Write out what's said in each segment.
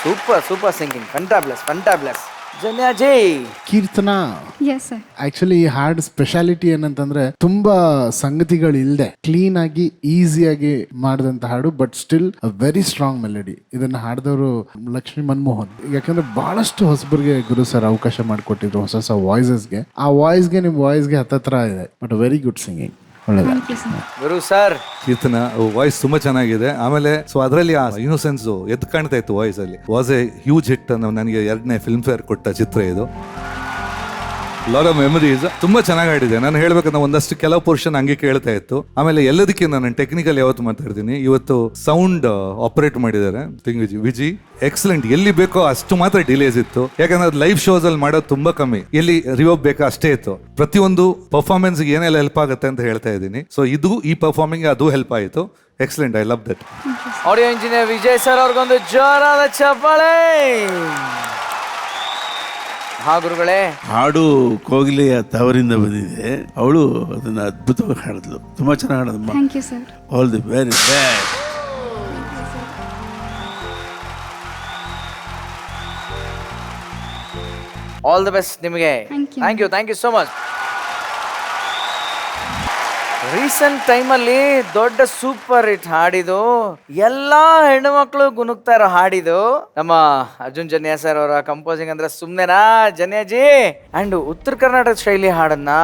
Super singing, fantabulous. Janyaji Keerthana, yes sir. Actually ಈ ಹಾಡ್ speciality ಏನಂತಂದ್ರೆ ತುಂಬಾ ಸಂಗತಿಗಳು ಇಲ್ದೆ ಕ್ಲೀನ್ ಆಗಿ ಈಸಿಯಾಗಿ ಮಾಡಿದಂತ ಹಾಡು, but still very strong melody. ಇದನ್ನ ಹಾಡಿದವರು ಲಕ್ಷ್ಮೀ ಮನ್ಮೋಹನ್. ಯಾಕಂದ್ರೆ ಬಹಳಷ್ಟು ಹೊಸಬರಿಗೆ ಗುರು ಸರ್ ಅವಕಾಶ ಮಾಡಿಕೊಟ್ಟಿದ್ರು, ಹೊಸ ವಾಯ್ಸಸ್ಗೆ. ಆ ವಾಯ್ಸ್ಗೆ ನಿಮ್ ವಾಯ್ಸ್ಗೆ ಹತ್ತತ್ರ ಇದೆ, ಬಟ್ ವೆರಿ ಗುಡ್ ಸಿಂಗಿಂಗ್. ಒಳ್ಳೆದ thank you sir. Guru sir. Keerthana voice ತುಂಬಾ ಚೆನ್ನಾಗಿದೆ. ಆಮೇಲೆ ಸೊ ಅದರಲ್ಲಿ ಆ ಇನ್ನೋಸೆನ್ಸ್ ಎದ್ದು ಕಾಣ್ತಾ ಇತ್ತು ವಾಯ್ಸ್ ಅಲ್ಲಿ. Was A huge hit. ನನಗೆ 2ನೇ ಫಿಲ್ಮ್ ಫೇರ್ ಕೊಟ್ಟ ಚಿತ್ರ ಇದು. Lot of memories. ತುಂಬಾ ಚೆನ್ನಾಗಿ ಆಡಿದೆ. ನಾನು ಹೇಳ್ಬೇಕಂದ್ರೆ ಒಂದಷ್ಟು ಕೆಲವು ಪೋರ್ಷನ್ ಹಂಗೆ ಕೇಳ್ತಾ ಇತ್ತು. ಆಮೇಲೆ ಎಲ್ಲದಕ್ಕಿಂತ ನಾನು ಟೆಕ್ನಿಕಲ್ ಯಾವತ್ತು ಮಾತಾಡ್ತೀನಿ, ಇವತ್ತು ಸೌಂಡ್ ಆಪರೇಟ್ ಮಾಡಿದ್ದಾರೆ ವಿಜಿ. ಎಕ್ಸಲೆಂಟ್. ಎಲ್ಲಿ ಬೇಕೋ ಅಷ್ಟು ಮಾತ್ರ ಡಿಲೇಸ್ ಇತ್ತು. ಯಾಕಂದ್ರೆ ಅದು ಲೈವ್ ಶೋಸ್ ಅಲ್ಲಿ ಮಾಡೋದು ತುಂಬಾ ಕಮ್ಮಿ. ಎಲ್ಲಿ ರಿವರ್ಬ್ ಬೇಕೋ ಅಷ್ಟೇ ಇತ್ತು. ಪ್ರತಿಯೊಂದು ಪರ್ಫಾರ್ಮೆನ್ಸ್ ಏನೆಲ್ಲ ಹೆಲ್ಪ್ ಆಗುತ್ತೆ ಅಂತ ಹೇಳ್ತಾ ಇದ್ದೀನಿ. ಸೊ ಈ ಪರ್ಫಾರ್ಮಿಂಗ್ ಅದು ಹೆಲ್ಪ್ ಆಯಿತು. Excellent. I love that. Audio engineer Vijay sir ಅವ್ರಿಗೊಂದು ಜೋರಾದ ಚಪ್ಪಾಳೆ. ಹಾ ಗುರುಗಳೇ. ಹಾಡು ಕೋಗಿಲೆಯ ತವರಿಂದ ಬಂದಿದೆ. ಅವಳು ಅದನ್ನ ಅದ್ಭುತವಾಗಿ ಹಾಡಿದ್ಲು. ತುಂಬಾ ಚೆನ್ನಾಗಿ ಹಾಡೋದಮ್ಮ. Thank you sir. All the very best. All the best ನಿಮಗೆ. Thank you. Thank you so much. Recent ಟೈಮಲ್ಲಿ ದೊಡ್ಡ ಸೂಪರ್ ಹಿಟ್ ಹಾಡಿದು, ಎಲ್ಲಾ ಹೆಣ್ಣು ಮಕ್ಕಳು ಗುನುಗ್ತಾ ಇರೋ ಹಾಡಿದು ನಮ್ಮ ಅರ್ಜುನ್ ಜನ್ಯ ಸರ್ ಅವರ ಕಂಪೋಸಿಂಗ್. ಅಂದ್ರೆ ಸುಮ್ನೆನಾ ಜನ್ಯಾಜಿ? ಅಂಡ್ ಉತ್ತರ ಕರ್ನಾಟಕ ಶೈಲಿ ಹಾಡನ್ನ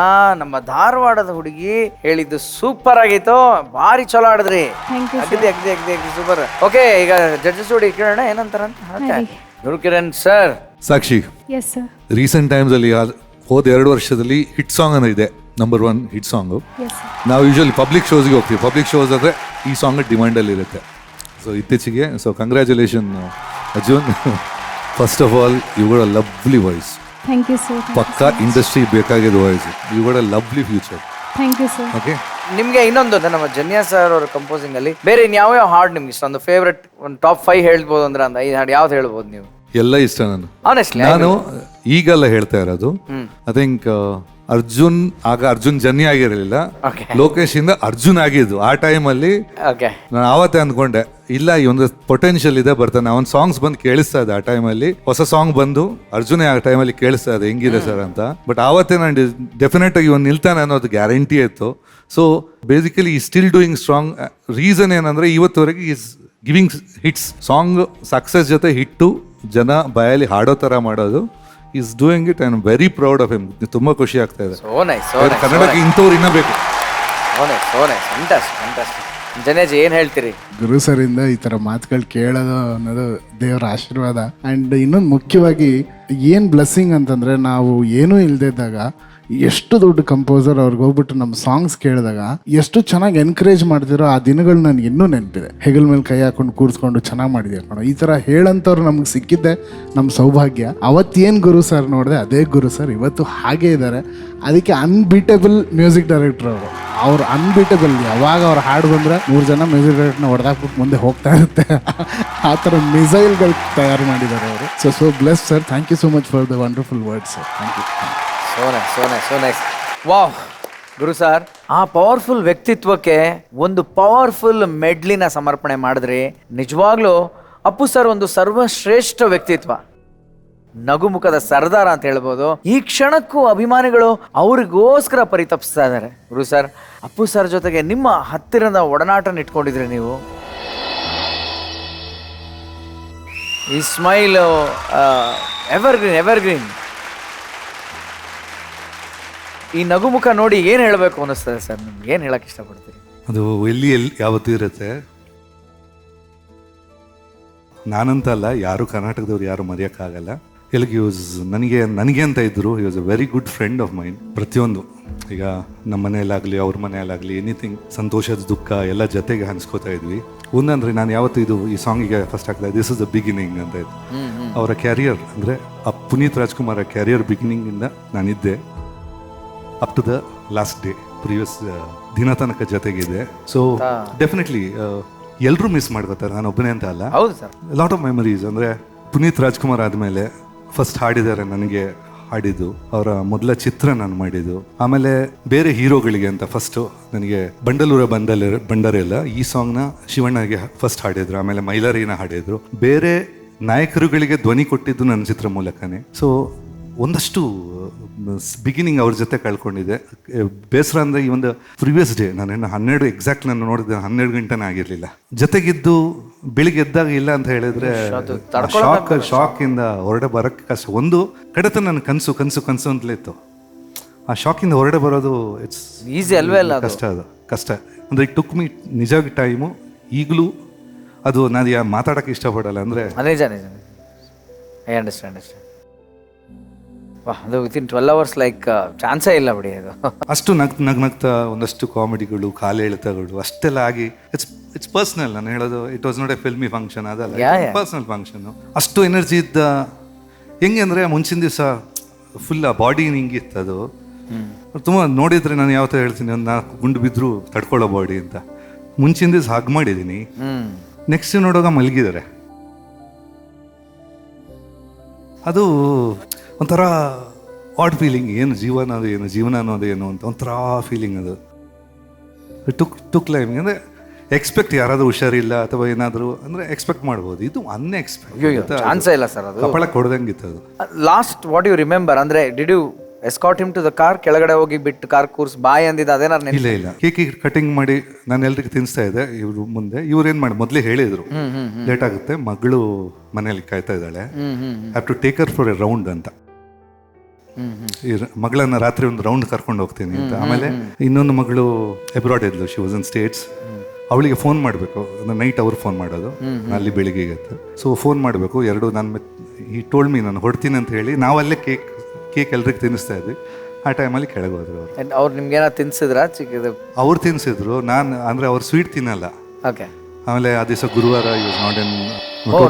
ನಮ್ಮ ಧಾರವಾಡದ ಹುಡುಗಿ ಹೇಳಿದ್ದು ಸೂಪರ್ ಆಗಿತ್ತು. ಭಾರಿ ಚಲೋ ಹಾಡಿದ್ರಿ. Thank you, ಅಗದಿ ಸೂಪರ್. ಓಕೆ, ಈಗ ಜಡ್ಜಸ್ ಹುಡುಗಿ ಕೇಳೋಣ ಏನಂತಾರಂತ. Ready. ಗುರುಕಿರಣ್ ಸರ್. ಸಾಕ್ಷಿ, ಎಸ್ ಸರ್. ರೀಸೆಂಟ್ ಟೈಮ್ಸ್ ಅಲ್ಲಿ ಹೋದ 2 ವರ್ಷದಲ್ಲಿ ಹಿಟ್ ಸಾಂಗ್ ಅನ್ನೋ ಇದೆ, number 1 hit song. Yes sir. ನಾವು ಯೂಶಲಿ ಪಬ್ಲಿಕ್ ಶೋಸ್ಗೆ ಹೋಗ್ತೀವಿ. ಪಬ್ಲಿಕ್ ಶೋಸ್ ಅಂದರೆ ಈ ಸಾಂಗ್ ಡಿಮ್ಯಾಂಡಲ್ಲಿ ಇರುತ್ತೆ. ಸೊ ಇತ್ತೀಚೆಗೆ congratulation Arjun. First of all you got a lovely voice. Thank you sir. ಪಕ್ಕಾ ಇಂಡಸ್ಟ್ರಿ ಬೇಕಾಗಿದ್ದ ವಾಯ್ಸ್. You got a lovely future. Thank you sir. Okay. ನಿಮ್ಗೆ ಇನ್ನೊಂದು ನಮ್ಮ ಜನ್ಯ ಸರ್ ಅವರ ಕಂಪೋಸಿಂಗ್ ಅಲ್ಲಿ ಬೇರೆ ಇನ್ಯಾವ ಹಾಡು ನಿಮ್ಗೆ ಇಷ್ಟ? ಒಂದು ಫೇವ್ರೆಟ್, ಒಂದು ಟಾಪ್ 5 ಹೇಳ್ಬೋದು ಅಂದ್ರೆ ಒಂದು 5 ಹಾಡು ಯಾವ್ದು ಹೇಳ್ಬೋದು ನೀವು? ಎಲ್ಲ ಇಷ್ಟ. Honestly, ನಾನು ಈಗೆಲ್ಲ ಹೇಳ್ತಾ ಇರೋದು, ಐ ಥಿಂಕ್ ಅರ್ಜುನ್ ಜನ್ಯ ಆಗಿರಲಿಲ್ಲ, Okay. ಲೋಕೇಶ್ ಇಂದ ಅರ್ಜುನ್ ಆಗಿದ್ದು. ಆ ಟೈಮಲ್ಲಿ ಓಕೆ. ನಾನು ಆವತ್ತೇ ಅಂದ್ಕೊಂಡೆ, ಇಲ್ಲ ಈ ಒಂದು ಪೊಟೆನ್ಷಿಯಲ್ ಇದೆ, ಬರ್ತಾನೆ. ಅವನ್ ಸಾಂಗ್ಸ್ ಬಂದು ಕೇಳಿಸ್ತಾ ಇದೆ. ಆ ಟೈಮಲ್ಲಿ ಹೊಸ ಸಾಂಗ್ ಬಂದು ಅರ್ಜುನೇ ಆ ಟೈಮಲ್ಲಿ ಕೇಳಿಸ್ತಾ ಇದೆ ಹೆಂಗಿದೆ ಸರ್ ಅಂತ. ಬಟ್ ಆವತ್ತೇ ನಾನು ಡೆಫಿನೆಟ್ ಆಗಿ ಇವನ್ ನಿಲ್ತಾನೆ ಅನ್ನೋದು ಗ್ಯಾರಂಟಿ ಇತ್ತು. ಸೊ ಬೇಸಿಕಲಿ ಈ ಸ್ಟಿಲ್ ಡೂಯಿಂಗ್ ಸ್ಟ್ರಾಂಗ್. ರೀಸನ್ ಏನಂದ್ರೆ ಇವತ್ತುವರೆಗೆ is giving hits. Song success ಜೊತೆ ಹಿಟ್ಟು ಜನ ಬಾಯಲ್ಲಿ ಹಾಡೋ ತರ ಮಾಡೋದು. Is doing it. I am very proud of him. ತುಂಬಾ ಖುಷಿ ಆಗ್ತಾ ಇದೆ. ಕನ್ನಡಕ್ಕೆ ಇಂಥವ್ರು ಇನ್ನ ಬೇಕು. ಜನೇಜಿ ಏನ್ ಹೇಳ್ತೀರಿ? ಗುರು ಸರ್ ಇಂದ ಈ ತರ ಮಾತುಗಳು ಕೇಳೋದು ಅನ್ನೋದು ದೇವರ ಆಶೀರ್ವಾದ. ಅಂಡ್ ಇನ್ನೊಂದು ಮುಖ್ಯವಾಗಿ ಏನ್ ಬ್ಲೆಸ್ಸಿಂಗ್ ಅಂತಂದ್ರೆ, ನಾವು ಏನೂ ಇಲ್ದಿದ್ದಾಗ ಎಷ್ಟು ದೊಡ್ಡ ಕಂಪೋಸರ್ ಅವ್ರಿಗೆ ಹೋಗ್ಬಿಟ್ಟು ನಮ್ಮ ಸಾಂಗ್ಸ್ ಕೇಳಿದಾಗ ಎಷ್ಟು ಚೆನ್ನಾಗಿ ಎನ್ಕರೇಜ್ ಮಾಡ್ತಿರೋ ಆ ದಿನಗಳು ನನಗೆ ಇನ್ನೂ ನೆನಪಿದೆ. ಹೆಗಲ್ ಮೇಲೆ ಕೈ ಹಾಕೊಂಡು ಕೂರಿಸ್ಕೊಂಡು ಚೆನ್ನಾಗಿ ಮಾಡಿದೆ ಕಣೋ, ಈ ಥರ ಹೇಳಂಥವ್ರು ನಮ್ಗೆ ಸಿಕ್ಕಿದ್ದೆ ನಮ್ಮ ಸೌಭಾಗ್ಯ. ಅವತ್ತೇನು ಗುರು ಸರ್ ನೋಡಿದೆ, ಅದೇ ಗುರು ಸರ್ ಇವತ್ತು ಹಾಗೇ ಇದ್ದಾರೆ. ಅದಕ್ಕೆ ಅನ್ಬೀಟೇಬಲ್ ಮ್ಯೂಸಿಕ್ ಡೈರೆಕ್ಟರ್ ಅವ್ರು ಅನ್ಬೀಟೇಬಲ್. ಯಾವಾಗ ಅವ್ರು ಹಾಡು ಬಂದರೆ 3 ಜನ ಮ್ಯೂಸಿಕ್ ಡೈರೆಕ್ಟರ್ನ ಹೊಡೆದಾಕ್ಬಿಟ್ಟು ಮುಂದೆ ಹೋಗ್ತಾ ಇರುತ್ತೆ. ಆ ಥರ ಮಿಸೈಲ್ಗಳು ತಯಾರು ಮಾಡಿದ್ದಾರೆ ಅವರು. So bless sir. Thank you so much for the wonderful words sir. Thank you. So nice. Wow Guru sir, ಆ ಪವರ್ಫುಲ್ ವ್ಯಕ್ತಿತ್ವಕ್ಕೆ ಒಂದು ಪವರ್ಫುಲ್ ಮೆಡ್ಲಿನ ಸಮರ್ಪಣೆ ಮಾಡಿದ್ರಿ. ನಿಜವಾಗ್ಲೂ ಅಪ್ಪು ಸರ್ ಒಂದು ಸರ್ವಶ್ರೇಷ್ಠ ವ್ಯಕ್ತಿತ್ವ, ನಗುಮುಖದ ಸರ್ದಾರ ಅಂತ ಹೇಳ್ಬೋದು. ಈ ಕ್ಷಣಕ್ಕೂ ಅಭಿಮಾನಿಗಳು ಅವ್ರಿಗೋಸ್ಕರ ಪರಿತಪಿಸ್ತಾ ಇದ್ದಾರೆ. ಗುರು ಸರ್, ಅಪ್ಪು ಸರ್ ಜೊತೆಗೆ ನಿಮ್ಮ ಹತ್ತಿರದ ಒಡನಾಟ ಇಟ್ಕೊಂಡಿದ್ರಿ ನೀವು. ಈ ಸ್ಮೈಲ್ ಎವರ್ಗ್ರೀನ್. ಈ ನಗುಮುಖ ನೋಡಿ ಏನ್ ಹೇಳಬೇಕು ಅನಿಸ್ತದೆ ಸರ್ ನಿಮ್ಗೆ? ಏನ್ ಹೇಳಕ್ ಇಷ್ಟಪಡ್ತೀರಿ? ಅದು ಎಲ್ಲಿ ಯಾವತ್ತೂ ಇರುತ್ತೆ. ನಾನಂತ ಅಲ್ಲ, ಯಾರು ಕರ್ನಾಟಕದವ್ರು ಯಾರು ಮರೆಯೋಕ್ಕಾಗಲ್ಲ. ಎಲ್ಲಿಗೆ ನನಗೆ ಅಂತ ಇದ್ರು. He was a very good friend of mind. ಪ್ರತಿಯೊಂದು, ಈಗ ನಮ್ಮ ಮನೆಯಲ್ಲಾಗಲಿ ಅವ್ರ ಮನೆಯಲ್ಲಾಗಲಿ ಎನಿಥಿಂಗ್, ಸಂತೋಷದ ದುಃಖ ಎಲ್ಲ ಜೊತೆಗೆ ಹಂಚ್ಕೋತಾ ಇದ್ವಿ. ಒಂದಂದ್ರೆ ನಾನು ಯಾವತ್ತೂ ಈ ಸಾಂಗಿಗೆ ಫಸ್ಟ್ ಆಗ್ತಾ ದಿಸ್ ಇಸ್ ದ ಬಿಗಿನಿಂಗ್ ಅಂತ ಇತ್ತು. ಅವರ ಕ್ಯಾರಿಯರ್ ಅಂದರೆ ಪುನೀತ್ ರಾಜ್ಕುಮಾರ್ ಕ್ಯಾರಿಯರ್ ಬಿಗಿನಿಂಗಿಂದ ನಾನಿದ್ದೆ up to the last day, previous ದಿನ ತನಕ ಜೊತೆಗಿದೆ. ಸೊ ಡೆಫಿನೆಟ್ಲಿ ಎಲ್ಲರೂ ಮಿಸ್ ಮಾಡ್ಕೋತಾರೆ, ನಾನು ಒಬ್ಬನೇ ಅಂತ ಅಲ್ಲ. ಹೌದು ಸರ್. Lot of memories. ಅಂದರೆ ಪುನೀತ್ ರಾಜ್ಕುಮಾರ್ ಆದಮೇಲೆ ಫಸ್ಟ್ ಹಾಡಿದ್ದಾರೆ ನನಗೆ ಹಾಡಿದ್ದು, ಅವರ ಮೊದಲ ಚಿತ್ರ ನಾನು ಮಾಡಿದ್ದು. ಆಮೇಲೆ ಬೇರೆ ಹೀರೋಗಳಿಗೆ ಅಂತ ಫಸ್ಟು ನನಗೆ ಬಂಡಲೂರ ಬಂಡರೆಲ್ಲ ಈ ಸಾಂಗ್ನ ಶಿವಣ್ಣಗೆ ಫಸ್ಟ್ ಹಾಡಿದ್ರು. ಆಮೇಲೆ ಮೈಲಾರಿನ ಹಾಡಿದ್ರು. ಬೇರೆ ನಾಯಕರುಗಳಿಗೆ ಧ್ವನಿ ಕೊಟ್ಟಿದ್ದು ನನ್ನ ಚಿತ್ರ ಮೂಲಕನೇ. ಸೊ ಒಂದಷ್ಟು ಬಿಗಿನಿಂಗ್ ಅವ್ರ ಜೊತೆ ಕಳ್ಕೊಂಡಿದ್ದೆ. ಬೇಸರ ಅಂದರೆ ಈ ಒಂದು ಪ್ರಿವಿಯಸ್ ಡೇ ನಾನು 12 ಎಕ್ಸಾಕ್ಟ್ ನಾನು ನೋಡಿದ್ದೆ 12 ಗಂಟೆನೇ ಆಗಿರಲಿಲ್ಲ. ಜೊತೆಗಿದ್ದು ಬೆಳಿಗ್ಗೆ ಎದ್ದಾಗ ಇಲ್ಲ ಅಂತ ಹೇಳಿದ್ರೆ ಶಾಕಿಂದ ಹೊರಡೆ ಬರೋಕ್ಕೆ ಕಷ್ಟ. ಒಂದು ಕಡೆತ ನನ್ನ ಕನಸು ಅಂತಲೇ ಇತ್ತು. ಆ ಶಾಕಿಂದ ಹೊರಡೆ ಬರೋದು ಇಟ್ಸ್ ಈಸಿ ಅಲ್ವೇ ಅಲ್ಲ, ಕಷ್ಟ ಅಂದರೆ ಇಟ್ ಟುಕ್ ಮೀ ನಿಜವಾಗಿ ಟೈಮು. ಈಗಲೂ ಅದು ನಾನು ಮಾತಾಡೋಕ್ಕೆ ಇಷ್ಟಪಡಲ್ಲ ಅಂದರೆ ನಿಜ ಐ ಅಂಡರ್ಸ್ಟ್ಯಾಂಡ್. ವಾಹ್, ಅದು ವಿತಿನ್ 12 hours ಲೈಕ್ ಚಾನ್ಸೇ ಇಲ್ಲ ಬಿಡಿ ಅದು. ಅಷ್ಟು ನಗ್ನಗ್ತಾ ಒಂದಷ್ಟು ಕಾಮಿಡಿಗಳು, ಕಾಲೆಳೆತಗಳು ಅಷ್ಟೆಲ್ಲ ಆಗಿ ಇಟ್ಸ್ ಪರ್ಸ್ನಲ್. ನಾನು ಹೇಳೋದು it was not A filmy function, ಅದಲ್ಲ, ಪರ್ಸ್ನಲ್ ಫಂಕ್ಷನ್ನು. ಅಷ್ಟು ಎನರ್ಜಿ ಇದ್ದ. ಹೆಂಗೆ ಅಂದರೆ ಮುಂಚಿನ ದಿವಸ ಫುಲ್ ಆ ಬಾಡಿ ಹಿಂಗಿತ್ತು. ಅದು ತುಂಬ ನೋಡಿದರೆ ನಾನು ಯಾವತ್ತೂ ಹೇಳ್ತೀನಿ, ಒಂದು 4 ಗುಂಡು ಬಿದ್ದರೂ ತಡ್ಕೊಳ್ಳೋ ಬಾಡಿ ಅಂತ. ಮುಂಚಿನ ದಿವಸ ಹಾಗೆ ಮಾಡಿದ್ದೀನಿ. ನೆಕ್ಸ್ಟ್ ನೋಡುವಾಗ ಮಲಗಿದ್ದಾರೆ. ಅದು ಒಂಥರ ಆಡ್ ಫೀಲಿಂಗ್. ಏನು ಜೀವನ ಅನ್ನೋದು ಏನು ಅಂತ ಒಂಥರ ಫೀಲಿಂಗ್. ಅದು ಟುಕ್ ಲೈಫ್ ಅಂದರೆ ಎಕ್ಸ್ಪೆಕ್ಟ್ ಯಾರಾದರೂ ಹುಷಾರಿಲ್ಲ ಅಥವಾ ಏನಾದರೂ ಅಂದರೆ ಎಕ್ಸ್ಪೆಕ್ಟ್ ಮಾಡ್ಬೋದು. ಇದು ಅನ್ಎಕ್ಸ್ಪೆಕ್ಟ್ ಚಾನ್ಸೇ ಇಲ್ಲ ಸರ್. ಅದು ಕಪಳ ಕೊಡ್ದಂಗಿತ್ತು. ಅದು ಲಾಸ್ಟ್ ವಾಟ್ ಯು ರಿಮೆಂಬರ್ ಅಂದರೆ did you escort him to the car? ಕೆಳಗಡೆ ಹೋಗಿ ಬಿಟ್ಟು ಕಾರ್ ಕೂರ್ಸ್ ಬಾಯ್ ಅಂದಿದ್ದು ಅದೇನಾರು ಇಲ್ಲ ಕೇಕ್ ಕಟಿಂಗ್ ಮಾಡಿ ನಾನು ಎಲ್ರಿಗೂ ತಿನ್ನಿಸ್ತಾ ಇದ್ದೆ. ಇವ್ರು ಮುಂದೆ ಇವ್ರು ಏನು ಮಾಡಿ ಮೊದಲೇ ಹೇಳಿದರು, ಲೇಟ್ ಆಗುತ್ತೆ, ಮಗಳು ಮನೇಲಿ ಕಾಯ್ತಾ ಇದ್ದಾಳೆ, have to take her for a round ಅಂತ. ಮಗಳನ್ನ ರಾತ್ರಿ ಒಂದು ರೌಂಡ್ ಕರ್ಕೊಂಡು ಹೋಗ್ತೀನಿ ಅಂತ. ಆಮೇಲೆ ಇನ್ನೊಂದು ಮಗಳು ಎಬ್ರಾಡ್ ಇದ್ಲು, ಶಿ ವಾಸ್ ಇನ್ ಸ್ಟೇಟ್ಸ್. ಅವಳಿಗೆ ಫೋನ್ ಮಾಡಬೇಕು, ನೈಟ್ ಅವ್ರು ಫೋನ್ ಮಾಡೋದು, ಅಲ್ಲಿ ಬೆಳಿಗ್ಗೆ ಇತ್ತು. ಸೊ ಫೋನ್ ಮಾಡಬೇಕು ಎರಡು. ನಾನು ಈ ಟೋಲ್ಡ್ ಮೀ ನಾನು ಹೊಡ್ತೀನಿ ಅಂತ ಹೇಳಿ ನಾವಲ್ಲೇ ಕೇಕ್ ಎಲ್ರಿಗೂ ತಿನ್ನಿಸ್ತಾ ಇದ್ವಿ. ಆ ಟೈಮಲ್ಲಿ ಕೆಳಗೆ ಹೋದ್ರು ಅವರು. ಅವ್ರು ನಿಮ್ಗೇನ ತಿನ್ಸಿದ್ರ? ಚಿಕ್ಕದು ಅವ್ರು ತಿನ್ಸಿದ್ರು, ನಾನು ಅಂದರೆ ಅವ್ರು ಸ್ವೀಟ್ ತಿನ್ನಲ್ಲ. ಓಕೆ. ಆಮೇಲೆ ಆ ದಿವಸ ಗುರುವಾರ ಯೂಸ್ ನಾಟ್ ಎನ್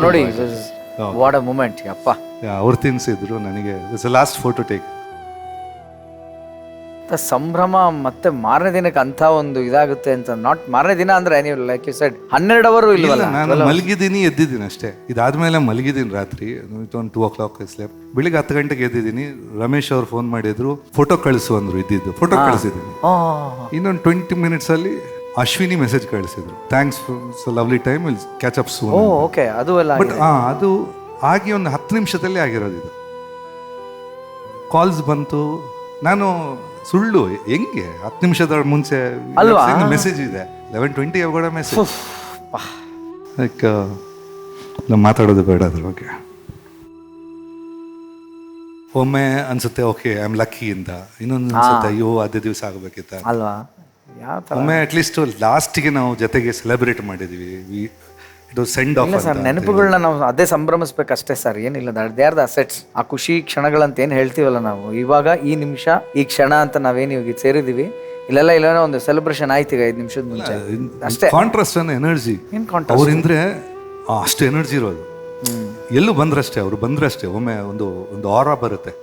ನೋಡಿ ವಾಟ್ ಅ ಮೂಮೆಂಟ್ ಅಪ್ಪ. ಅವ್ರು ತಿನ್ಸಿದ್ರು ನನಗೆ. It's last photo take. ಸಂಭ್ರಮ. ಮತ್ತೆ ಮಾರನೇ ದಿನಕ್ಕೆ ಅಂತ ಒಂದು ಇದಾಗುತ್ತೆ ಅಂತ. ನಾಟ್ ಮಾರನೇ ದಿನ ಅಂದ್ರೆ ನೀವು ಲೈಕ್ ಯು ಸೆಡ್ 12 hours ಇಲ್ವಲ್ಲ. ನಾನು ಮಲಗಿದ್ದೀನಿ, ಎದ್ದಿದ್ದೀನಿ ಅಷ್ಟೇ. ಇದಾದ್ಮೇಲೆ ಮಲಗಿದ್ದೀನಿ ರಾತ್ರಿ ಒಂದು 2 o'clock ಸ್ಲೇಪ್. ಬೆಳಿಗ್ಗೆ 10 ಗಂಟೆಗೆ ಎದ್ದಿದ್ದೀನಿ. ರಮೇಶ್ ಅವ್ರು ಫೋನ್ ಮಾಡಿದ್ರು, ಫೋಟೋ ಕಳಿಸು ಅಂದ್ರು. ಇದ್ದಿದ್ದು ಫೋಟೋ ಕಳಿಸಿದ್ದೀನಿ. ಇನ್ನೊಂದು 20 minutes ಅಲ್ಲಿ ಅಶ್ವಿನಿ ಮೆಸೇಜ್ ಕಳಿಸಿದ್ರು, thanks for lovely time, will catch up soon. Okay. ಅದು ಎಲ್ಲ ಬಟ್ ಅದು ಆಗಿ ಒಂದು 10 ನಿಮಿಷದಲ್ಲಿ ಆಗಿರೋದು. ಇದು ಕಾಲ್ಸ್ ಬಂತು. ನಾನು ಸುಳ್ಳು ಹೆಂಗೆ 10 ನಿಮಿಷದ ಮುಂಚೆ ಮೆಸೇಜ್ ಇದೆ. 11:20 ಅವಘಡ ಮೆಸೇಜ್. ಲೈಕ್ ನಾವು ಮಾತಾಡೋದು ಬೇಡ ಅದ್ರ ಬಗ್ಗೆ. ಒಮ್ಮೆ ಅನ್ಸುತ್ತೆ ಓಕೆ ಐ ಆಮ್ ಲಕ್ಕಿ ಅಂತ, ಇನ್ನೊಂದು ಅನ್ಸುತ್ತೆ ಅಯ್ಯೋ ಅದೇ ದಿವಸ ಆಗಬೇಕಿತ್ತ ಅಲ್ವಾ. ಒಮ್ಮೆ ಅಟ್ಲೀಸ್ಟ್ ಲಾಸ್ಟಿಗೆ ನಾವು ಜೊತೆಗೆ ಸೆಲೆಬ್ರೇಟ್ ಮಾಡಿದ್ವಿ. Send off sir. ನೆನಪುಗಳನ್ನ ನಾವು ಅದೇ ಸಂಭ್ರಮಿಸ್ಬೇಕಷ್ಟೇ ಸರ್, ಏನಿಲ್ಲ. They are the assets. ಆ ಖುಷಿ ಕ್ಷಣಗಳಂತ ಏನು ಹೇಳ್ತೀವಲ್ಲ ನಾವು, ಇವಾಗ ಈ ನಿಮಿಷ ಈ ಕ್ಷಣ ಅಂತ ನಾವೇನು ಇವಾಗ ಸೇರಿದೀವಿ, ಇಲ್ಲ ಒಂದು ಸೆಲೆಬ್ರೇಷನ್ ಆಯ್ತು ಈಗ 5 ನಿಮಿಷದ ಮುಂಚೆ ಅಷ್ಟೇ. ಕಾಂಟ್ರಾಸ್ಟ್ ಅನ್ನೋ ಎನರ್ಜಿ ಅವ್ರಿಂದ್ರೆ ಅಷ್ಟು ಎನರ್ಜಿ ಇರೋದು. ಎಲ್ಲೂ ಬಂದ್ರಷ್ಟೇ, ಅವ್ರು ಬಂದ್ರಷ್ಟೇ ಒಮ್ಮೆ ಒಂದು ಆರಾ ಬರುತ್ತೆ.